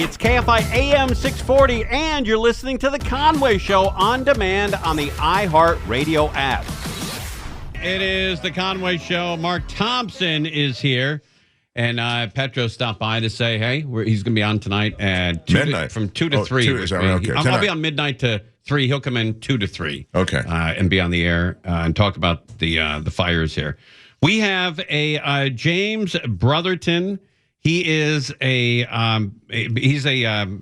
It's KFI AM 640, and you're listening to The Conway Show on demand on the iHeartRadio app. It is The Conway Show. Mark Thompson is here, and Petro stopped by to say, hey, he's going to be on tonight at midnight. From 2 to 3. Okay. I'll be on midnight to 3. He'll come in 2 to 3. Okay. And be on the air and talk about the fires here. We have a James Brotherton. He is a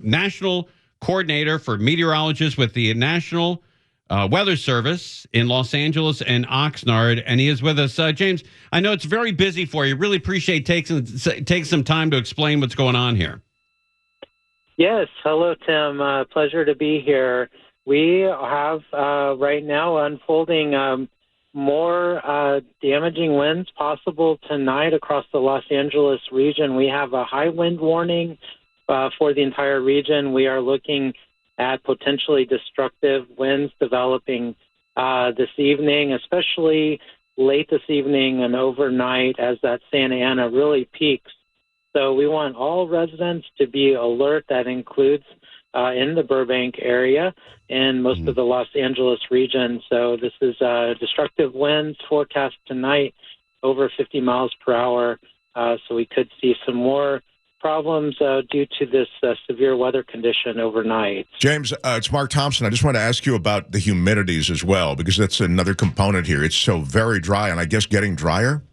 national coordinator for meteorologists with the National Weather Service in Los Angeles and Oxnard, and he is with us. James, I know it's very busy for you. Really appreciate taking some time to explain what's going on here. Yes. Hello, Tim. Pleasure to be here. We have right now unfolding more damaging winds possible tonight across the Los Angeles region. We have a high wind warning for the entire region. We are looking at potentially destructive winds developing this evening, especially late this evening and overnight as that Santa Ana really peaks. So we want all residents to be alert. That includes in the Burbank area and most of the Los Angeles region. So this is destructive winds forecast tonight over 50 miles per hour. So we could see some more problems due to this severe weather condition overnight. James, it's Mark Thompson. I just want to ask you about the humidities as well, because that's another component here. It's so very dry, and I guess getting drier?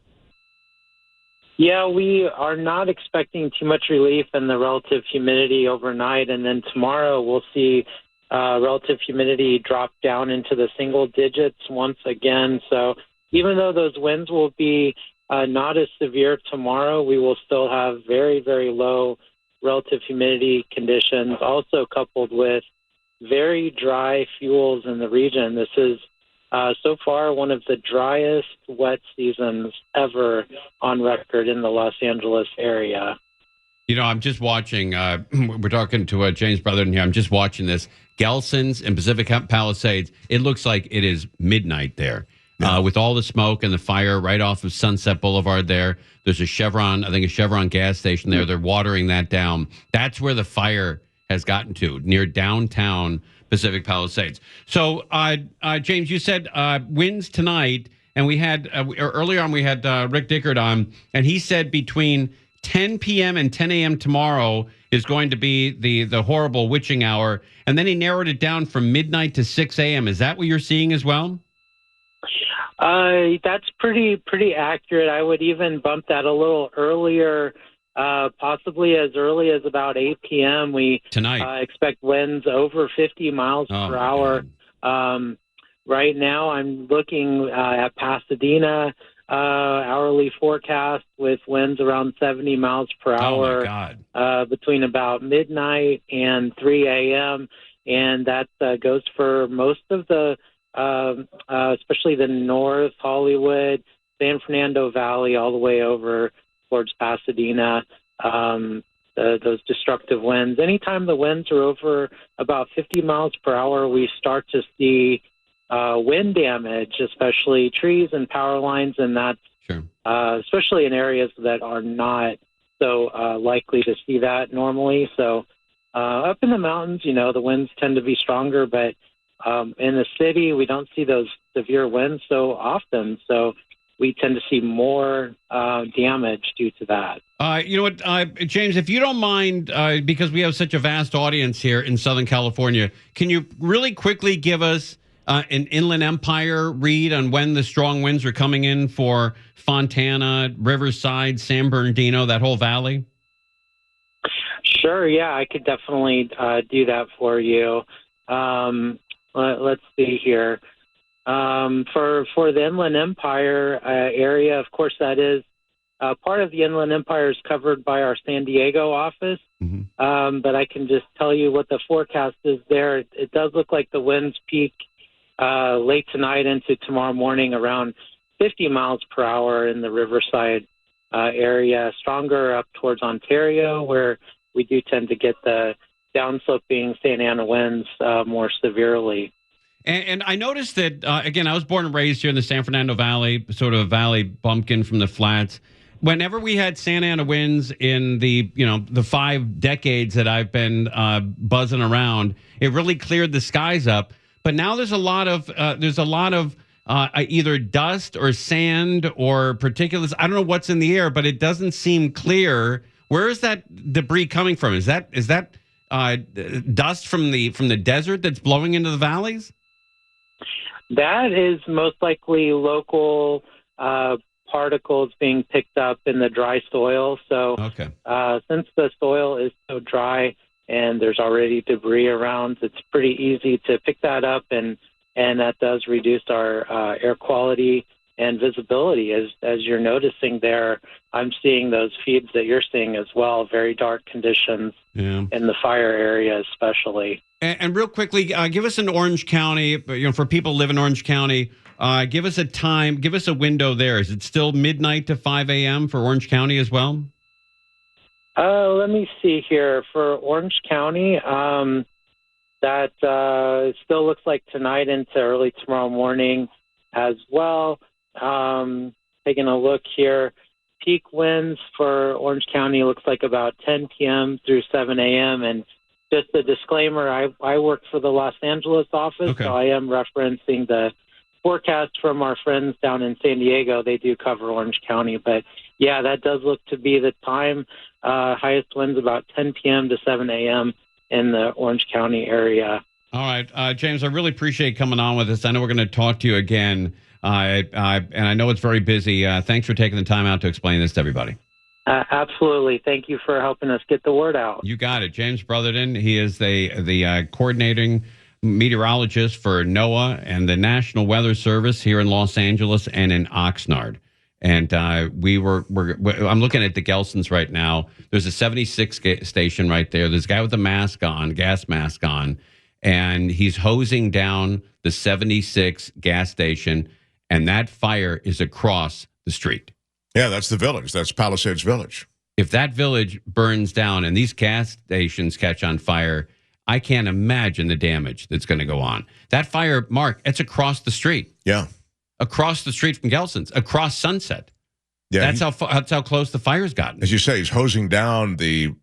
Yeah, we are not expecting too much relief in the relative humidity overnight, and then tomorrow we'll see relative humidity drop down into the single digits once again. So even though those winds will be not as severe tomorrow, we will still have very, very low relative humidity conditions, also coupled with very dry fuels in the region. This is so far one of the driest wet seasons ever on record in the Los Angeles area. You know, I'm just watching, we're talking to James Brotherton here. I'm just watching this. Gelson's and Pacific Palisades. It looks like it is midnight there. Yeah. With all the smoke and the fire right off of Sunset Boulevard there. There's a Chevron gas station there. They're watering that down. That's where the fire has gotten to, near downtown Pacific Palisades. So, James, you said winds tonight, and we had, earlier on, we had Rick Dickert on, and he said between 10 p.m. and 10 a.m. tomorrow is going to be the horrible witching hour, and then he narrowed it down from midnight to 6 a.m. Is that what you're seeing as well? That's pretty accurate. I would even bump that a little earlier, possibly as early as about 8 p.m. We tonight expect winds over 50 miles per hour. Right now, I'm looking at Pasadena hourly forecast with winds around 70 miles per hour between about midnight and 3 a.m. And that goes for most of the especially the North Hollywood, San Fernando Valley, all the way over towards Pasadena, those destructive winds. Anytime the winds are over about 50 miles per hour, we start to see wind damage, especially trees and power lines, and that's especially in areas that are not so likely to see that normally. So up in the mountains, the winds tend to be stronger, but in the city, we don't see those severe winds so often, so we tend to see more damage due to that. You know what, James, if you don't mind, because we have such a vast audience here in Southern California, can you really quickly give us an Inland Empire read on when the strong winds are coming in for Fontana, Riverside, San Bernardino, that whole valley? Sure, yeah, I could definitely do that for you. Let's see here. For the Inland Empire area, of course, that is part of the Inland Empire is covered by our San Diego office. But I can just tell you what the forecast is there. It does look like the winds peak late tonight into tomorrow morning around 50 miles per hour in the Riverside area, stronger up towards Ontario, where we do tend to get the downsloping Santa Ana winds more severely. And I noticed that, again, I was born and raised here in the San Fernando Valley, sort of a valley bumpkin from the flats. whenever we had Santa Ana winds in the 5 decades that I've been buzzing around, it really cleared the skies up. But now there's a lot of either dust or sand or particulates. I don't know what's in the air, but it doesn't seem clear. Where is that debris coming from? Is that dust from the desert that's blowing into the valleys? That is most likely local particles being picked up in the dry soil. So okay. Since the soil is so dry and there's already debris around, it's pretty easy to pick that up, and that does reduce our air quality and visibility. As you're noticing there, I'm seeing those feeds that you're seeing as well, very dark conditions in the fire area especially. And real quickly, give us an Orange County, for people who live in Orange County, give us a time, give us a window there. Is it still midnight to 5 a.m. for Orange County as well? Let me see here. For Orange County, that still looks like tonight into early tomorrow morning as well. Taking a look here, peak winds for Orange County looks like about 10 p.m. through 7 a.m. And just a disclaimer, I work for the Los Angeles office, so I am referencing the forecast from our friends down in San Diego. They do cover Orange County, but yeah, that does look to be the time. Highest winds about 10 p.m. to 7 a.m. in the Orange County area. All right, James, I really appreciate coming on with us. I know we're going to talk to you again, and I know it's very busy. Thanks for taking the time out to explain this to everybody. Absolutely. Thank you for helping us get the word out. You got it. James Brotherton, he is the coordinating meteorologist for NOAA and the National Weather Service here in Los Angeles and in Oxnard. And I'm looking at the Gelsons right now. There's a 76 station right there. There's a guy with a mask on, gas mask on, and he's hosing down the 76 gas station, and that fire is across the street. Yeah, that's the village. That's Palisades Village. If that village burns down and these gas stations catch on fire, I can't imagine the damage that's going to go on. That fire, Mark, it's across the street. Yeah. Across the street from Gelson's, across Sunset. Yeah. That's how close the fire's gotten. As you say, he's hosing down the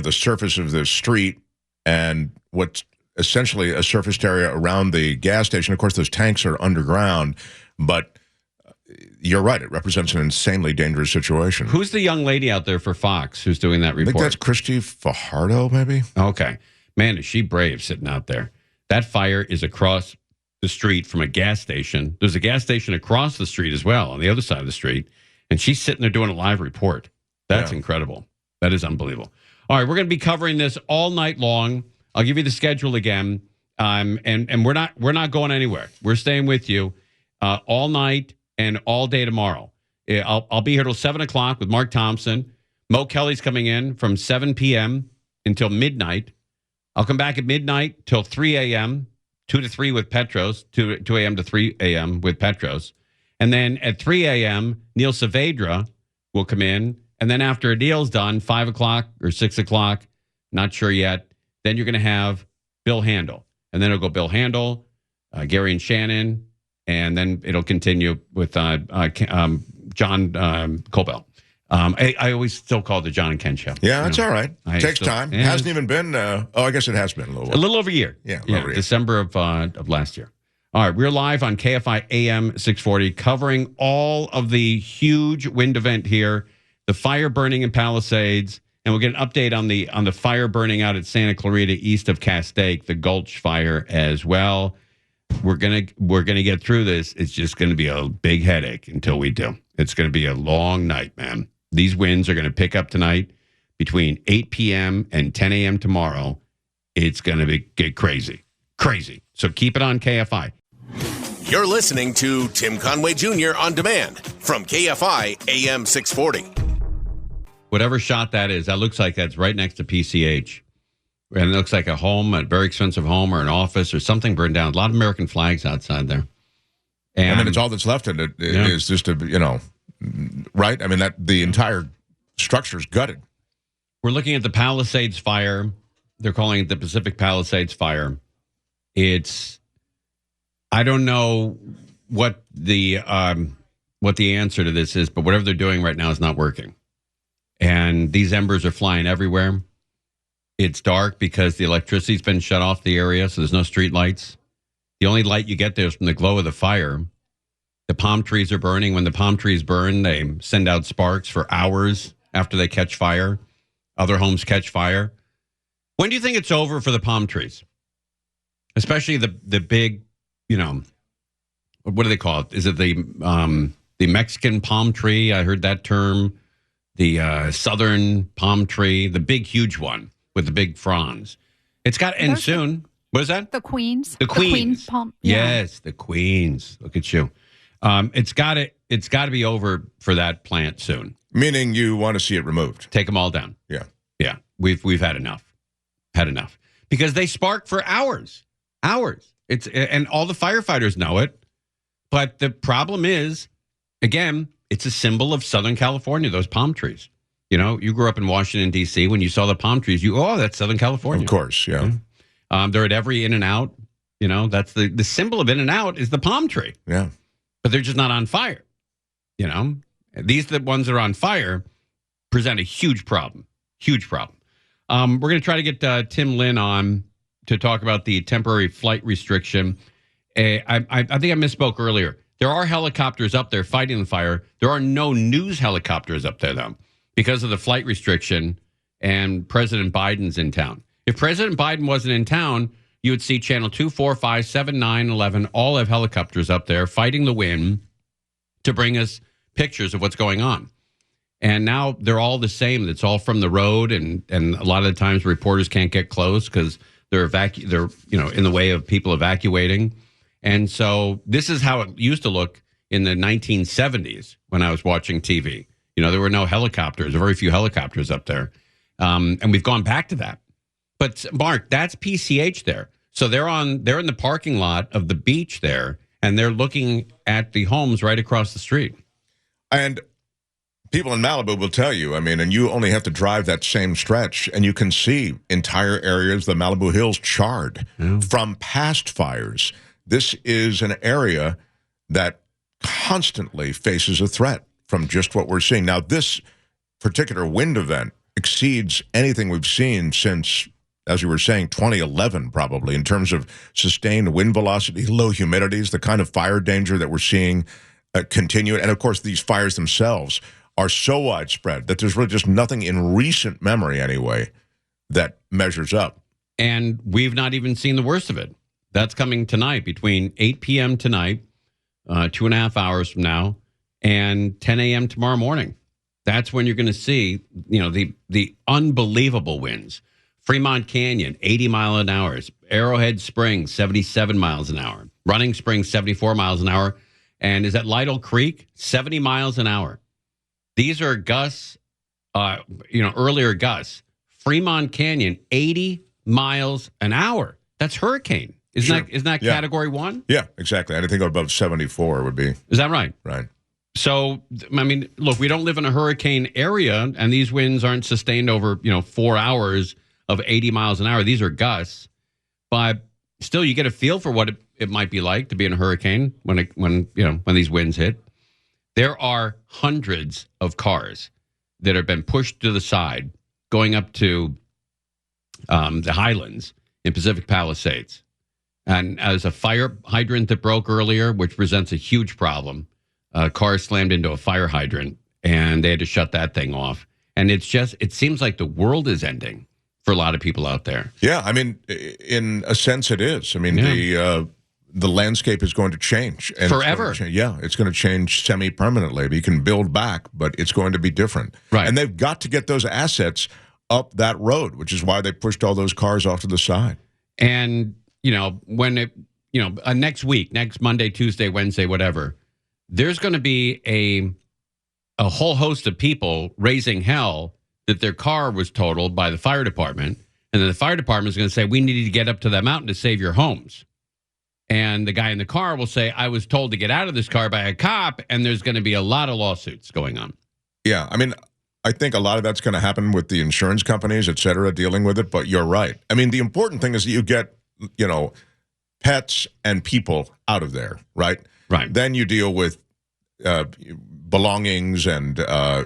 surface of the street and what's essentially a surfaced area around the gas station. Of course, those tanks are underground, but you're right. It represents an insanely dangerous situation. Who's the young lady out there for Fox who's doing that report? I think that's Christy Fajardo, maybe. Okay. Man, is she brave sitting out there. That fire is across the street from a gas station. There's a gas station across the street as well on the other side of the street. And she's sitting there doing a live report. That's incredible. That is unbelievable. All right, we're going to be covering this all night long. I'll give you the schedule again. And we're not going anywhere. We're staying with you all night and all day tomorrow. I'll be here till 7 o'clock with Mark Thompson. Mo Kelly's coming in from 7 p.m. until midnight. I'll come back at midnight till 3 a.m., 2 to 3 with Petros, 2 a.m. to 3 a.m. with Petros. And then at 3 a.m., Neil Saavedra will come in. And then after Neil's done, 5 o'clock or 6 o'clock, not sure yet, then you're going to have Bill Handel. And then it'll go Bill Handel, Gary and Shannon, and then it'll continue with John Colbell. I always still call it the John and Ken show. Yeah, that's all right. Takes time. It hasn't even been, I guess it has been a little while. A little over a year. Yeah, over a year. December of last year. All right, we're live on KFI AM 640, covering all of the huge wind event here, the fire burning in Palisades, and we'll get an update on the fire burning out at Santa Clarita east of Castaic, the Gulch fire as well. We're gonna get through this. It's just gonna be a big headache until we do. It's gonna be a long night, man. These winds are gonna pick up tonight between 8 p.m. and 10 a.m. tomorrow. It's gonna get crazy. So keep it on KFI. You're listening to Tim Conway Jr. on demand from KFI AM 640. Whatever shot that is, that looks like that's right next to PCH. And it looks like a home, a very expensive home or an office or something burned down. A lot of American flags outside there. And I mean, it's all that's left in it is just right? I mean, that the entire structure's gutted. We're looking at the Palisades fire. They're calling it the Pacific Palisades fire. I don't know what the what the answer to this is, but whatever they're doing right now is not working. And these embers are flying everywhere. It's dark because the electricity's been shut off the area, so there's no street lights. The only light you get there is from the glow of the fire. The palm trees are burning. When the palm trees burn, they send out sparks for hours after they catch fire. Other homes catch fire. When do you think it's over for the palm trees? Especially the big, what do they call it? Is it the Mexican palm tree? I heard that term. The southern palm tree, the big, huge one with the big fronds. It's got to end soon. What is that? The queens. The queens. Palm. Yeah. Yes, the queens. Look at you. It's got to be over for that plant soon. Meaning you want to see it removed. Take them all down. Yeah. Yeah. We've had enough. Had enough. Because they spark for hours. Hours. And all the firefighters know it. But the problem is, again, it's a symbol of Southern California, those palm trees. You grew up in Washington, D.C. When you saw the palm trees, that's Southern California. Of course, yeah. They're at every In-N-Out. That's the symbol of In-N-Out is the palm tree. Yeah. But they're just not on fire. These the ones that are on fire present a huge problem. Huge problem. We're going to try to get Tim Lynn on to talk about the temporary flight restriction. I think I misspoke earlier. There are helicopters up there fighting the fire. There are no news helicopters up there, though, because of the flight restriction and President Biden's in town. If President Biden wasn't in town, you would see Channel 2, 4, 5, 7, 9, 11 all have helicopters up there fighting the wind to bring us pictures of what's going on. And now they're all the same. It's all from the road, and a lot of the times reporters can't get close because they're in the way of people evacuating. And so this is how it used to look in the 1970s when I was watching TV. There were no helicopters, very few helicopters up there. And we've gone back to that. But Mark, that's PCH there. So they're in the parking lot of the beach there, and they're looking at the homes right across the street. And people in Malibu will tell you, and you only have to drive that same stretch, and you can see entire areas, the Malibu Hills, charred from past fires. This is an area that constantly faces a threat from just what we're seeing. Now, this particular wind event exceeds anything we've seen since, as you were saying, 2011 probably, in terms of sustained wind velocity, low humidities, the kind of fire danger that we're seeing continue. And, of course, these fires themselves are so widespread that there's really just nothing in recent memory, anyway, that measures up. And we've not even seen the worst of it. That's coming tonight between 8 p.m. tonight, 2.5 hours from now, and 10 a.m. tomorrow morning. That's when you're going to see, the unbelievable winds. Fremont Canyon, 80 mile an hour. Arrowhead Springs, 77 miles an hour. Running Springs, 74 miles an hour. And is at Lytle Creek, 70 miles an hour. These are gusts, earlier gusts. Fremont Canyon, 80 miles an hour. That's hurricane. Isn't that category 1? Yeah, exactly. I think above 74 would be. Is that right? Right. So, look, we don't live in a hurricane area, and these winds aren't sustained over, 4 hours of 80 miles an hour. These are gusts. But still, you get a feel for what it might be like to be in a hurricane when these winds hit. There are hundreds of cars that have been pushed to the side going up to the Highlands in Pacific Palisades. And as a fire hydrant that broke earlier, which presents a huge problem, a car slammed into a fire hydrant, and they had to shut that thing off. And it seems like the world is ending for a lot of people out there. Yeah, in a sense it is. The landscape is going to change. And forever. It's going to change semi-permanently. You can build back, but it's going to be different. Right. And they've got to get those assets up that road, which is why they pushed all those cars off to the side. And, when next week, next Monday, Tuesday, Wednesday, whatever, there's going to be a whole host of people raising hell that their car was totaled by the fire department. And then the fire department is going to say, we needed to get up to that mountain to save your homes. And the guy in the car will say, I was told to get out of this car by a cop, and there's going to be a lot of lawsuits going on. Yeah, I think a lot of that's going to happen with the insurance companies, et cetera, dealing with it. But you're right. The important thing is that you get, pets and people out of there, right? Right. Then you deal with belongings and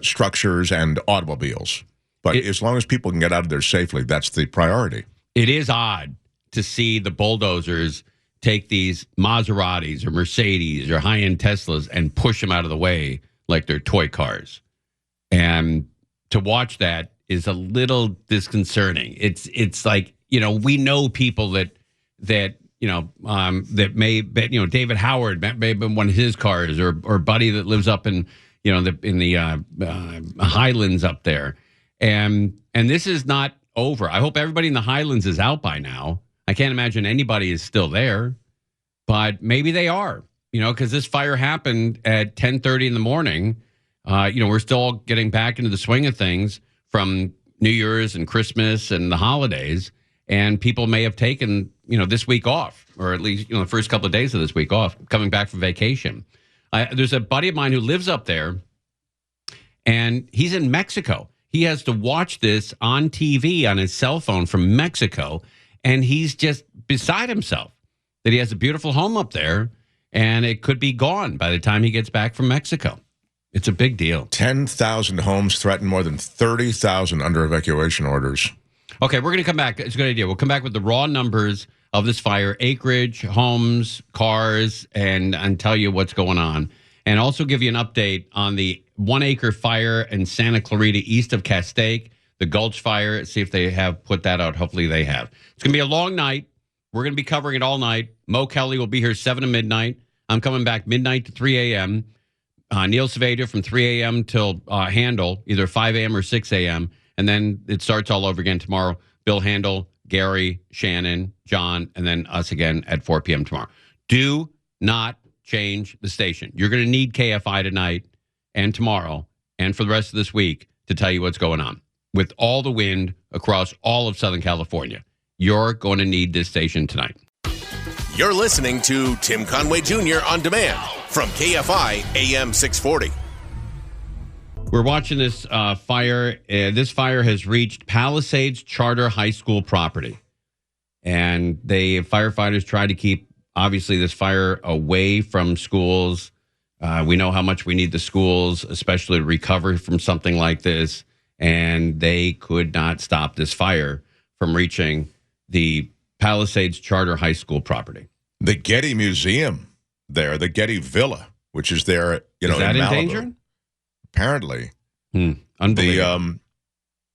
structures and automobiles. But as long as people can get out of there safely, that's the priority. It is odd to see the bulldozers take these Maseratis or Mercedes or high-end Teslas and push them out of the way like they're toy cars. And to watch that is a little disconcerting. It's like, we know people that may, David Howard may have been one of his cars, or Buddy that lives up in, the Highlands up there. And this is not over. I hope everybody in the Highlands is out by now. I can't imagine anybody is still there, but maybe they are, because this fire happened at 10:30 in the morning. We're still getting back into the swing of things from New Year's and Christmas and the holidays, and people may have taken, this week off, or at least, the first couple of days of this week off, coming back from vacation. There's a buddy of mine who lives up there, and he's in Mexico. He has to watch this on TV on his cell phone from Mexico, and he's just beside himself that he has a beautiful home up there, and it could be gone by the time he gets back from Mexico. It's a big deal. 10,000 homes threatened, more than 30,000 under evacuation orders. Okay, we're going to come back. It's a good idea. We'll come back with the raw numbers of this fire, acreage, homes, cars, and tell you what's going on. And also give you an update on the 1 acre fire in Santa Clarita east of Castaic, the Gulch fire. See if they have put that out. Hopefully they have. It's going to be a long night. We're going to be covering it all night. Mo Kelly will be here 7 to midnight. I'm coming back midnight to 3 a.m. Neil Saavedra from 3 a.m. till Handel, either 5 a.m. or 6 a.m. And then it starts all over again tomorrow. Bill Handel, Gary, Shannon, John, and then us again at 4 p.m. tomorrow. Do not change the station. You're going to need KFI tonight and tomorrow and for the rest of this week to tell you what's going on. With all the wind across all of Southern California, you're going to need this station tonight. You're listening to Tim Conway Jr. on demand from KFI AM 640. We're watching this fire. This fire has reached Palisades Charter High School property. And firefighters try to keep, obviously, this fire away from schools. We know how much we need the schools, especially to recover from something like this. And they could not stop this fire from reaching the Palisades Charter High School property. The Getty Museum there, the Getty Villa, which is there, is that in in Malibu. danger? Apparently. Unbelievable.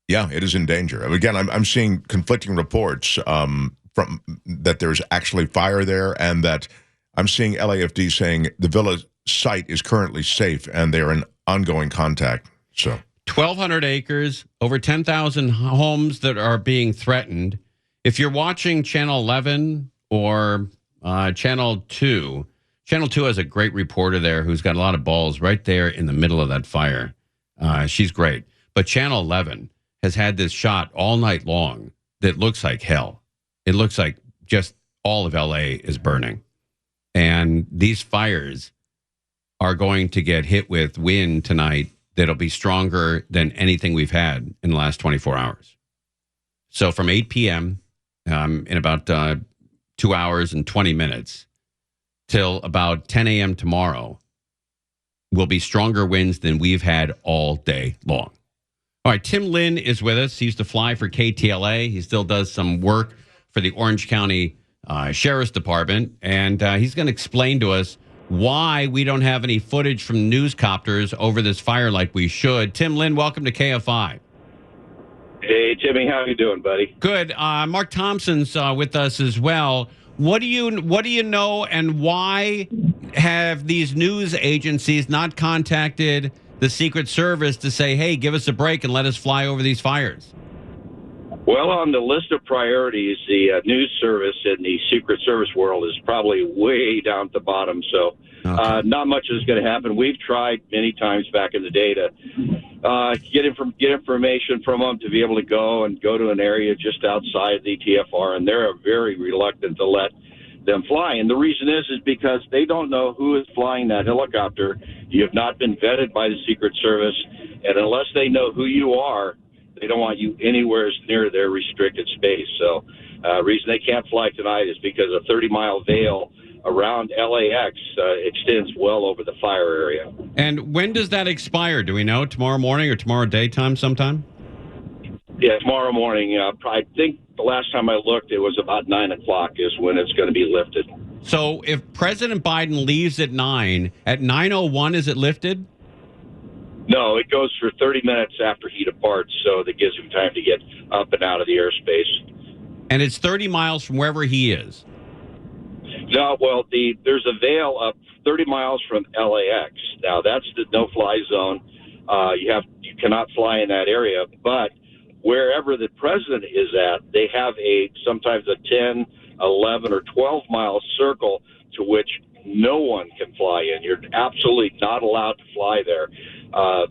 It is in danger. Again, I'm seeing conflicting reports from that there's actually fire there, and that I'm seeing LAFD saying the villa site is currently safe and they're in ongoing contact. So 1,200 acres, over 10,000 homes that are being threatened. If you're watching Channel 11 or Channel 2, Channel 2 has a great reporter there who's got a lot of balls right there in the middle of that fire. She's great. But Channel 11 has had this shot all night long that looks like hell. It looks like just all of L.A. is burning. And these fires are going to get hit with wind tonight that'll be stronger than anything we've had in the last 24 hours. So from 8 p.m. In about 2 hours and 20 minutes till about 10 a.m. tomorrow will be stronger winds than we've had all day long. All right, Tim Lynn is with us. He used to fly for KTLA. He still does some work for the Orange County Sheriff's Department, and he's going to explain to us why we don't have any footage from newscopters over this fire like we should. Tim Lynn, welcome to KFI. Hey, Jimmy, how you doing, buddy? Good. Mark Thompson's with us as well. What do you know, and why have these news agencies not contacted the Secret Service to say, hey, give us a break and let us fly over these fires? Well, on the list of priorities, the news service in the Secret Service world is probably way down at the bottom. So not much is going to happen. We've tried many times back in the day to get information from them to be able to go to an area just outside the TFR, and they're very reluctant to let them fly. And the reason is because they don't know who is flying that helicopter. You have not been vetted by the Secret Service, and unless they know who you are, they don't want you anywhere near their restricted space. So reason they can't fly tonight is because a 30-mile veil around LAX extends well over the fire area. And when does that expire? Do we know? Tomorrow morning or tomorrow daytime sometime? Yeah, tomorrow morning. I think the last time I looked, it was about 9 o'clock is when it's going to be lifted. So if President Biden leaves at 9, at 9:01 is it lifted? No, it goes for 30 minutes after he departs, so that gives him time to get up and out of the airspace. And it's 30 miles from wherever he is. No, well, there's a veil up 30 miles from LAX. Now, that's the no-fly zone. You cannot fly in that area, but wherever the president is at, they have sometimes a 10, 11, or 12-mile circle to which no one can fly in. You're absolutely not allowed to fly there.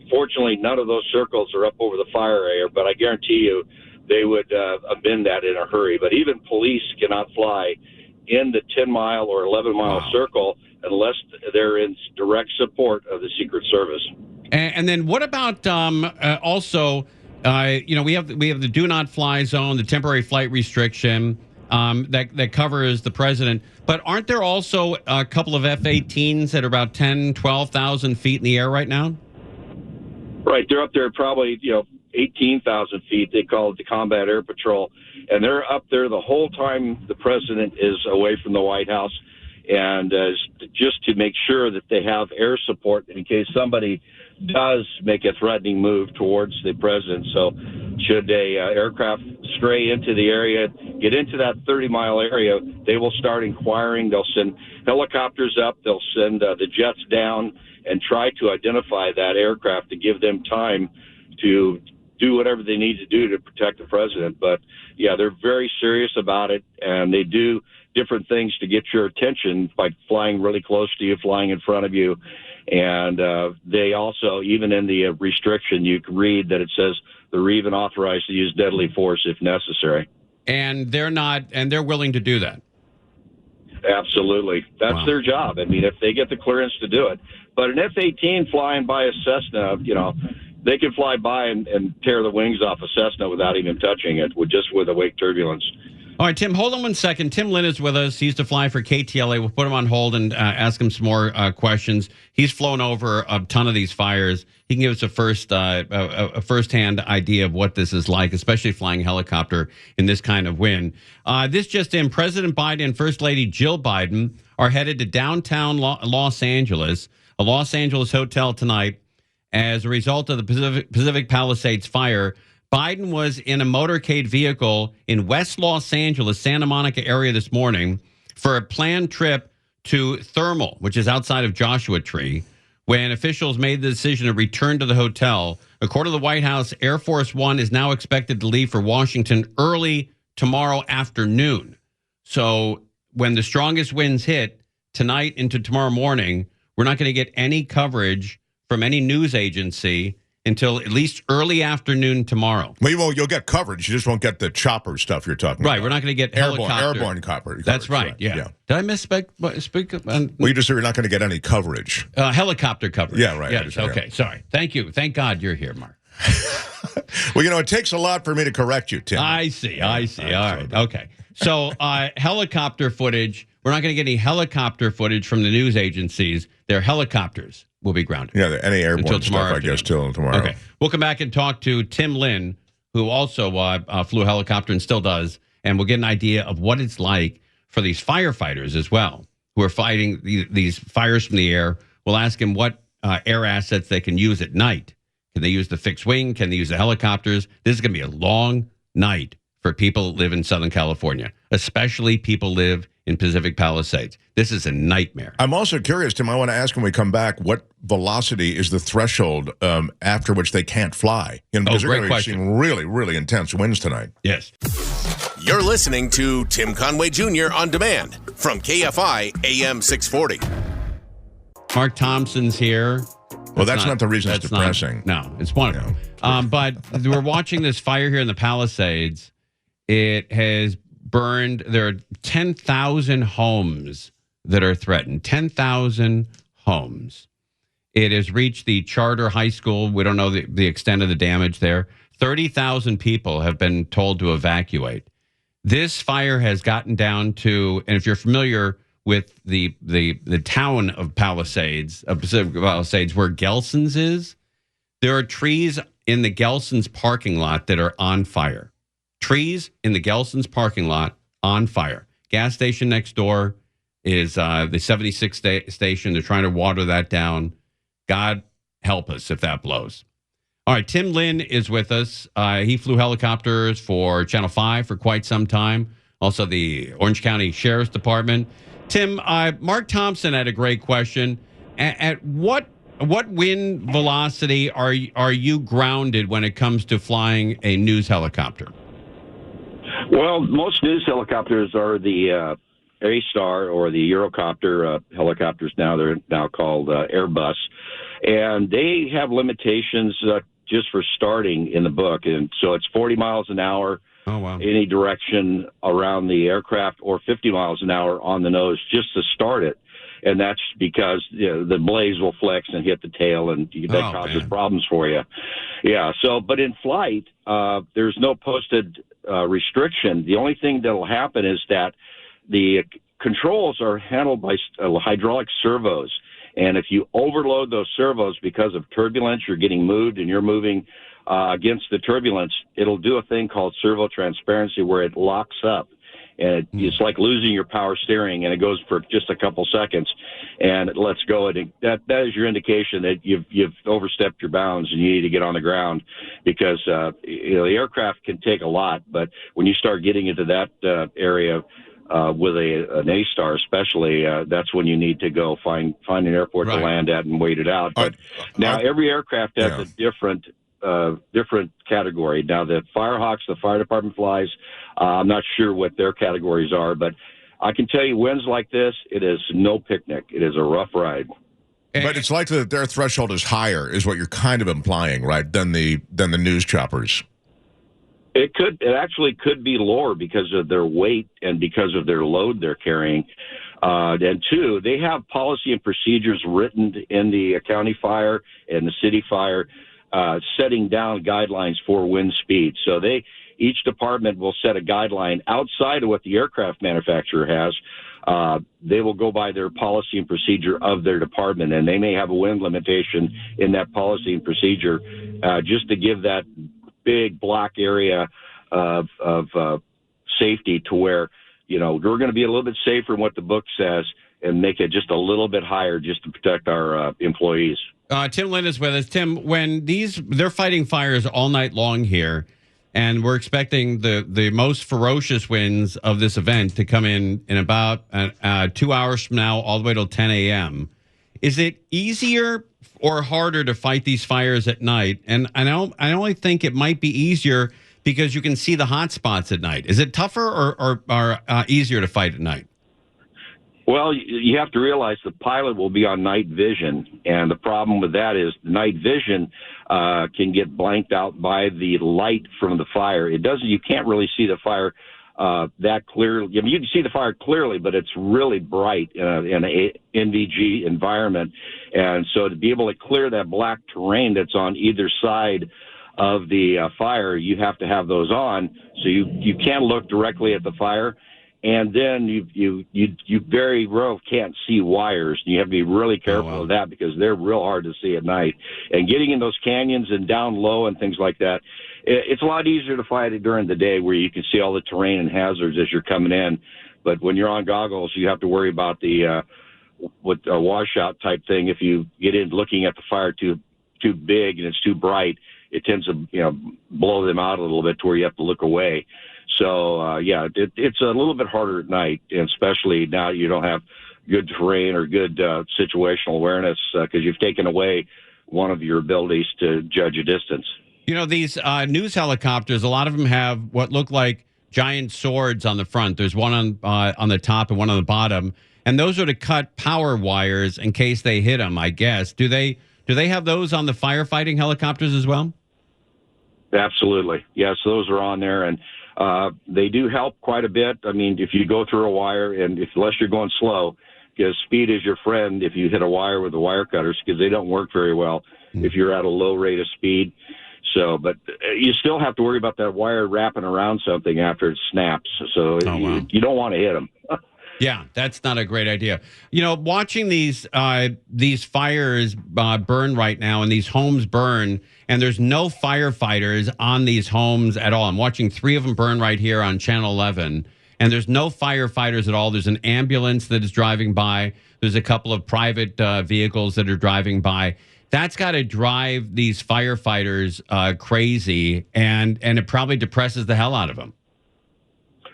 Fortunately, none of those circles are up over the fire area, but I guarantee you they would amend that in a hurry. But even police cannot fly in the 10-mile or 11-mile circle unless they're in direct support of the Secret Service. And then what about also, we have the do not fly zone, the temporary flight restriction that covers the president. But aren't there also a couple of F-18s that are about 10, 12,000 feet in the air right now? Right. They're up there probably, 18,000 feet. They call it the Combat Air Patrol. And they're up there the whole time the president is away from the White House. And just to make sure that they have air support in case somebody does make a threatening move towards the president. So should a aircraft stray into the area, get into that 30-mile area, they will start inquiring. They'll send helicopters up. They'll send the jets down and try to identify that aircraft to give them time to do whatever they need to do to protect the president. But, yeah, they're very serious about it, and they do different things to get your attention by flying really close to you, flying in front of you. And they also, even in the restriction, you can read that it says they're even authorized to use deadly force if necessary. And they're willing to do that. Absolutely. That's their job. I mean, if they get the clearance to do it. But an F-18 flying by a Cessna, they can fly by and tear the wings off a Cessna without even touching it, with a wake turbulence. All right, Tim, hold on one second. Tim Lynn is with us. He used to fly for KTLA. We'll put him on hold and ask him some more questions. He's flown over a ton of these fires. He can give us a first-hand idea of what this is like, especially flying helicopter in this kind of wind. This just in, President Biden and First Lady Jill Biden are headed to downtown Los Angeles, a Los Angeles hotel tonight, as a result of the Pacific Palisades fire. Biden was in a motorcade vehicle in West Los Angeles, Santa Monica area this morning for a planned trip to Thermal, which is outside of Joshua Tree, when officials made the decision to return to the hotel. According to the White House, Air Force One is now expected to leave for Washington early tomorrow afternoon. So when the strongest winds hit tonight into tomorrow morning, we're not going to get any coverage from any news agency until at least early afternoon tomorrow. Well, you'll get coverage. You just won't get the chopper stuff you're talking about. Right. We're not going to get airborne coverage. That's right. Yeah. Did I misspeak? Well, you just said you're not going to get any coverage. Helicopter coverage. Yeah, right. Yes. Okay. Sorry. Thank you. Thank God you're here, Mark. Well, it takes a lot for me to correct you, Tim. I see. All right. Okay. So helicopter footage. We're not going to get any helicopter footage from the news agencies. Their helicopters will be grounded. Yeah, any airborne stuff, I guess, till tomorrow. Okay. We'll come back and talk to Tim Lynn, who also flew a helicopter and still does, and we'll get an idea of what it's like for these firefighters as well, who are fighting these fires from the air. We'll ask him what air assets they can use at night. Can they use the fixed wing? Can they use the helicopters? This is going to be a long night for people that live in Southern California, especially people live in Pacific Palisades. This is a nightmare. I'm also curious, Tim, I want to ask when we come back, what velocity is the threshold after which they can't fly? Because they're going to be seeing really, really intense winds tonight. Yes. You're listening to Tim Conway Jr. On Demand from KFI AM 640. Mark Thompson's here. Well, that's not the reason it's depressing. No, it's wonderful. But we're watching this fire here in the Palisades. It has burned. There are 10,000 homes that are threatened. 10,000 homes. It has reached the charter high school. We don't know the extent of the damage there. 30,000 people have been told to evacuate. This fire has gotten down to, and if you're familiar with the town of Palisades, Pacific Palisades, where Gelson's is. There are trees in the Gelson's parking lot that are on fire. Trees in the Gelson's parking lot on fire. Gas station next door is the 76 station. They're trying to water that down. God help us if that blows. All right, Tim Lynn is with us. He flew helicopters for Channel 5 for quite some time. Also, the Orange County Sheriff's Department. Tim, Mark Thompson had a great question. At what wind velocity are you grounded when it comes to flying a news helicopter? Well, most news helicopters are the A-Star or the Eurocopter helicopters now. They're now called Airbus. And they have limitations just for starting in the book. And so it's 40 miles an hour. Oh, wow. Any direction around the aircraft, or 50 miles an hour on the nose just to start it. And that's because the blades will flex and hit the tail, and that causes problems for you. Yeah. So, but in flight, there's no posted restriction. The only thing that will happen is that the controls are handled by hydraulic servos. And if you overload those servos because of turbulence, you're getting moved and you're moving against the turbulence, it'll do a thing called servo transparency where it locks up. And it's like losing your power steering, and it goes for just a couple seconds, and it lets go. And that is your indication that you've overstepped your bounds, and you need to get on the ground, because the aircraft can take a lot, but when you start getting into that area with an A-Star especially, that's when you need to go find an airport to land at and wait it out. But now every aircraft has a different category. Now, the Firehawks, the fire department flies, I'm not sure what their categories are, but I can tell you winds like this, it is no picnic. It is a rough ride. But it's likely that their threshold is higher, is what you're kind of implying, right, than the news choppers. It actually could be lower because of their weight and because of their load they're carrying. And two, they have policy and procedures written in the county fire and the city fire, setting down guidelines for wind speed. So each department will set a guideline outside of what the aircraft manufacturer has. They will go by their policy and procedure of their department, and they may have a wind limitation in that policy and procedure just to give that big block area of safety to where, we're going to be a little bit safer in what the book says and make it just a little bit higher just to protect our employees. Tim Lynn is with us. Tim, when they're fighting fires all night long here, and we're expecting the most ferocious winds of this event to come in about 2 hours from now, all the way till 10 a.m. Is it easier or harder to fight these fires at night? And I only think it might be easier because you can see the hot spots at night. Is it tougher or easier to fight at night? Well, you have to realize the pilot will be on night vision, and the problem with that is night vision can get blanked out by the light from the fire. You can't really see the fire that clearly. I mean, you can see the fire clearly, but it's really bright in an NVG environment, and so to be able to clear that black terrain that's on either side of the fire, you have to have those on, so you can't look directly at the fire. And then you very well can't see wires. You have to be really careful of that because they're real hard to see at night. And getting in those canyons and down low and things like that, it's a lot easier to fight it during the day where you can see all the terrain and hazards as you're coming in. But when you're on goggles, you have to worry about the with a washout type thing. If you get in looking at the fire too big and it's too bright, it tends to blow them out a little bit to where you have to look away. So, it's a little bit harder at night, and especially now you don't have good terrain or good situational awareness because you've taken away one of your abilities to judge a distance. These news helicopters, a lot of them have what look like giant swords on the front. There's one on the top and one on the bottom, and those are to cut power wires in case they hit them, I guess. Do they have those on the firefighting helicopters as well? Absolutely. Yes, those are on there, and they do help quite a bit. I mean, if you go through a wire, and unless you're going slow, because speed is your friend if you hit a wire with the wire cutters, because they don't work very well if you're at a low rate of speed. So, but you still have to worry about that wire wrapping around something after it snaps. So you don't want to hit them. Yeah, that's not a great idea. You know, watching these fires burn right now and these homes burn, and there's no firefighters on these homes at all. I'm watching 3 of them burn right here on Channel 11, and there's no firefighters at all. There's an ambulance that is driving by. There's a couple of private vehicles that are driving by. That's got to drive these firefighters crazy, and it probably depresses the hell out of them.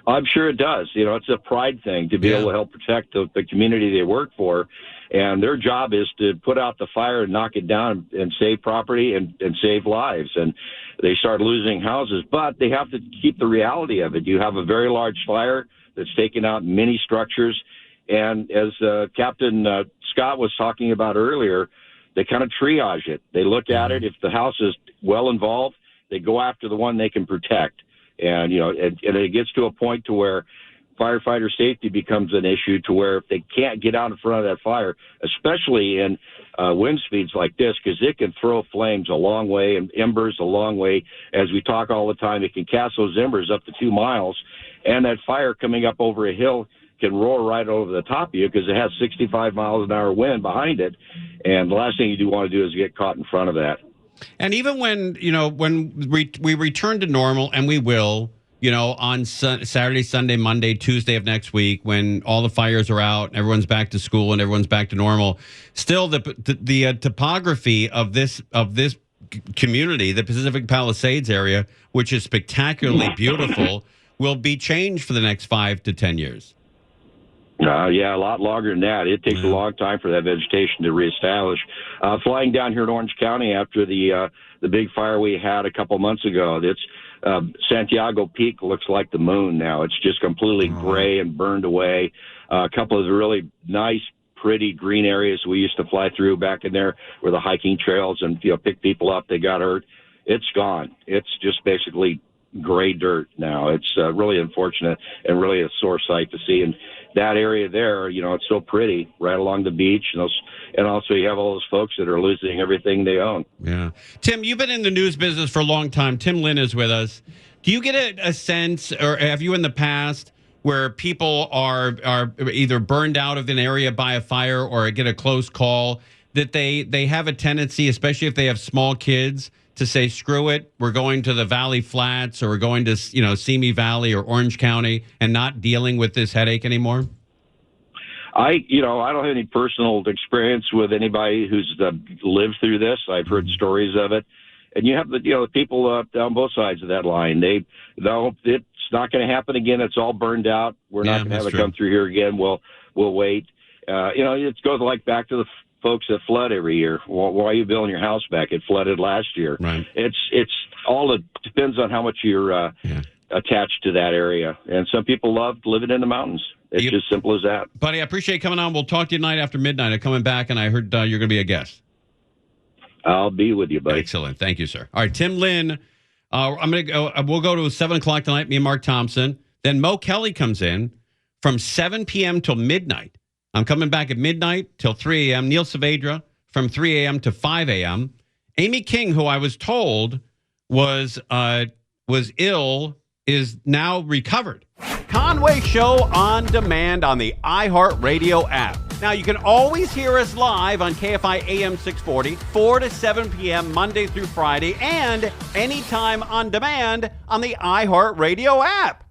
I'm sure it does. You know, it's a pride thing to be able to help protect the community they work for. And their job is to put out the fire and knock it down and save property and save lives. And they start losing houses, but they have to keep the reality of it. You have a very large fire that's taken out many structures. And as Captain Scott was talking about earlier, they kind of triage it. They look at it. If the house is well involved, they go after the one they can protect. And, you know, and it gets to a point to where firefighter safety becomes an issue to where if they can't get out in front of that fire, especially in wind speeds like this, because it can throw flames a long way and embers a long way. As we talk all the time, it can cast those embers up to 2 miles. And that fire coming up over a hill can roar right over the top of you because it has 65 miles an hour wind behind it. And the last thing you do want to do is get caught in front of that. And even when, you know, when we return to normal, and we will, you know, on Saturday, Sunday, Monday, Tuesday of next week, when all the fires are out, everyone's back to school and everyone's back to normal, still the topography of this community, the Pacific Palisades area, which is spectacularly beautiful, will be changed for the next 5 to 10 years. Yeah, a lot longer than that. It takes a long time for that vegetation to reestablish. Flying down here in Orange County after the big fire we had a couple months ago, Santiago Peak looks like the moon now. It's just completely gray and burned away. A couple of the really nice, pretty green areas we used to fly through back in there were the hiking trails and, you know, pick people up. They got hurt. It's gone. It's just basically gray dirt now. It's really unfortunate and really a sore sight to see. And that area there, you know, it's so pretty right along the beach. And also you have all those folks that are losing everything they own. Yeah. Tim, you've been in the news business for a long time. Tim Lynn is with us. Do you get a sense, or have you in the past, where people are either burned out of an area by a fire or get a close call, that they have a tendency, especially if they have small kids, to say, screw it, we're going to the Valley Flats, or we're going to, you know, Simi Valley or Orange County, and not dealing with this headache anymore? I don't have any personal experience with anybody who's lived through this. I've heard stories of it. And you have the people down both sides of that line. It's not going to happen again. It's all burned out. We're not going to have it come through here again. We'll wait. It goes like back to the folks that flood every year. Why are you building your house back? It flooded last year. Right. It's all, it depends on how much you're attached to that area. And some people love living in the mountains. It's just simple as that. Buddy, I appreciate you coming on. We'll talk to you tonight after midnight. I'm coming back, and I heard you're going to be a guest. I'll be with you, buddy. Excellent. Thank you, sir. All right, Tim Lynn. I'm going to go. We'll go to 7 o'clock tonight, me and Mark Thompson. Then Mo Kelly comes in from 7 p.m. till midnight. I'm coming back at midnight till 3 a.m. Neil Saavedra from 3 a.m. to 5 a.m. Amy King, who I was told was ill, is now recovered. Conway Show on demand on the iHeartRadio app. Now, you can always hear us live on KFI AM 640, 4 to 7 p.m. Monday through Friday, and anytime on demand on the iHeartRadio app.